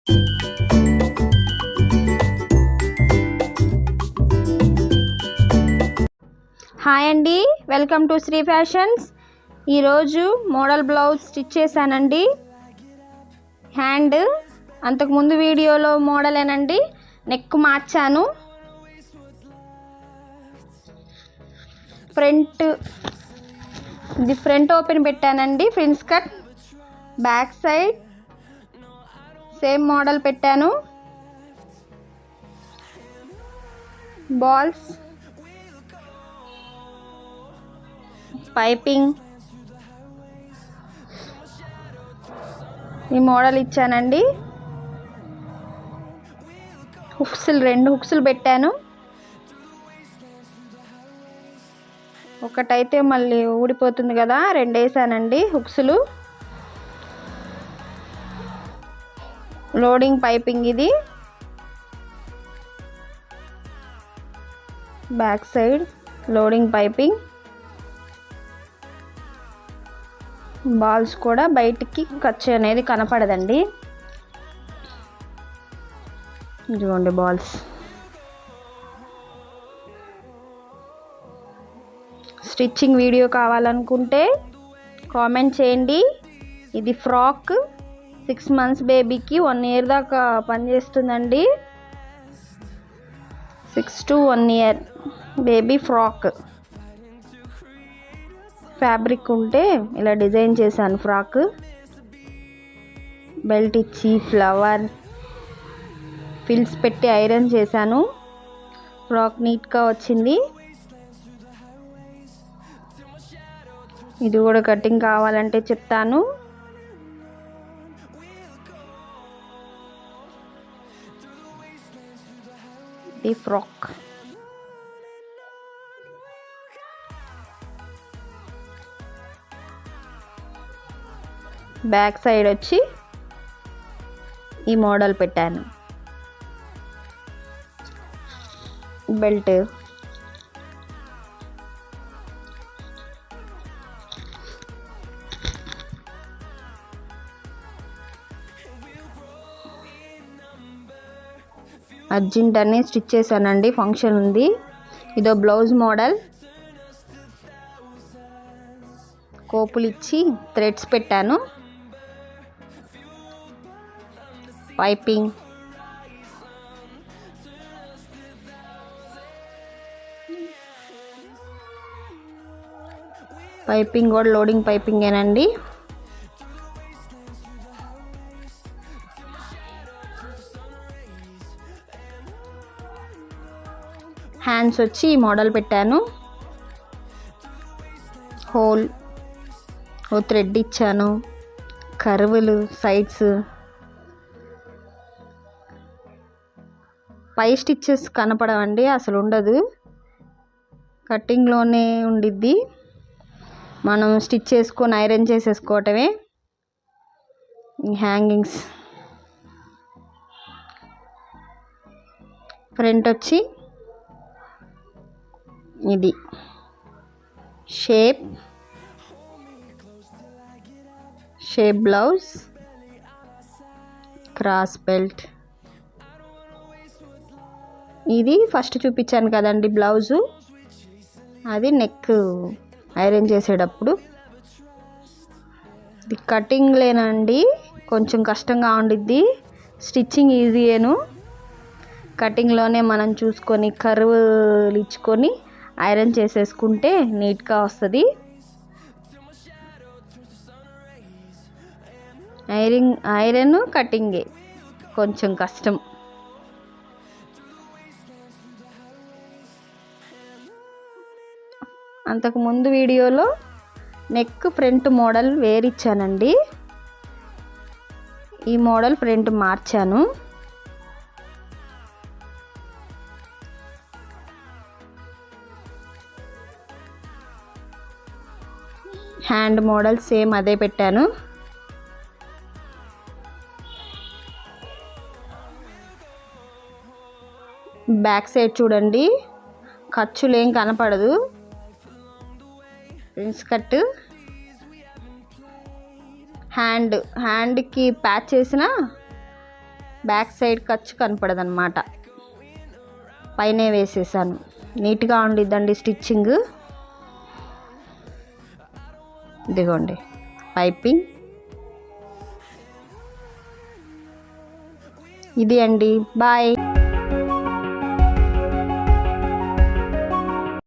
Hi అండి, welcome to Sri Fashions. ఈరోజు model blouse stitch చేశానండి. హ్యాండ్ అంతకుముందు వీడియోలో మోడలేనండి. నెక్ మార్చాను. ఫ్రంట్ ఓపెన్ పెట్టానండి. Prince cut. Back side same model పెట్టాను. బాల్స్, పైపింగ్ ఈ మోడల్ ఇచ్చానండి. రెండు హుక్స్లు పెట్టాను. ఒకటైతే మళ్ళీ ఊడిపోతుంది కదా, రెండు వేసానండి హుక్స్లు. లోడింగ్ పైపింగ్ ఇది. Back side loading piping. Balls కూడా బయటికి ఖర్చు అనేది కనపడదండి. ఇదిగోండి బాల్స్. స్టిచ్చింగ్ వీడియో కావాలనుకుంటే కామెంట్ చేయండి. ఇది ఫ్రాక్. 6 months బేబీకి 1 year దాకా పనిచేస్తుందండి. 6 to 1 year baby frock. Fabric ఉంటే ఇలా డిజైన్ చేశాను ఫ్రాక్. బెల్ట్ ఇచ్చి ఫ్లవర్ ఫిల్స్ పెట్టి ఐరన్ చేశాను. ఫ్రాక్ నీట్గా వచ్చింది. ఇది కూడా కటింగ్ కావాలంటే చెప్తాను. ఇది ఫ్రాక్. బ్యాక్ సైడ్ వచ్చి ఈ మోడల్ పెట్టాను. బెల్ట్, అర్జెంట్ అని స్టిచ్ చేశానండి. ఫంక్షన్ ఉంది. ఇదో బ్లౌజ్ మోడల్. కోపులు ఇచ్చి థ్రెడ్స్ పెట్టాను. పైపింగ్, పైపింగ్ కూడా లోడింగ్ పైపింగేనండి. హ్యాండ్స్ వచ్చి ఈ మోడల్ పెట్టాను. హోల్ ఓ థ్రెడ్ ఇచ్చాను. కర్వులు సైడ్స్. పై స్టిచ్చెస్ కనపడవండి, అసలు ఉండదు. కటింగ్లోనే ఉండిద్ది. మనం స్టిచ్ చేసుకొని ఐరన్ చేసేసుకోవటమే. హ్యాంగింగ్స్. ఫ్రంట్ వచ్చి ఇది షేప్ బ్లౌజ్. Cross belt. ఇది ఫస్ట్ చూపించాను కదండి బ్లౌజు, అది నెక్ ఐరన్ చేసేటప్పుడు. ఇది కటింగ్ లేనండి, కొంచెం కష్టంగా ఉండిద్ది. స్టిచ్చింగ్ ఈజీయేను. కటింగ్లోనే మనం చూసుకొని కర్వ్లు ఇచ్చుకొని ఐరన్ చేసేసుకుంటే నీట్గా వస్తుంది. ఐరన్ కటింగే కొంచెం కష్టం. అంతకుముందు వీడియోలో నెక్ ఫ్రంట్ మోడల్ వేరిచ్చానండి. ఈ మోడల్ ఫ్రంట్ మార్చాను. హ్యాండ్ మోడల్ సేమ్ అదే పెట్టాను. బ్యాక్ సైడ్ చూడండి, ఖర్చులేం కనపడదు. Prince cut. హ్యాండ్కి ప్యాచ్ చేసిన బ్యాక్ సైడ్ ఖర్చు కనపడదన్నమాట. పైనే వేసేసాను. నీట్గా ఉండిద్దండి స్టిచ్చింగ్. ఇదిగోండి పైపింగ్. ఇది అండి, బాయ్.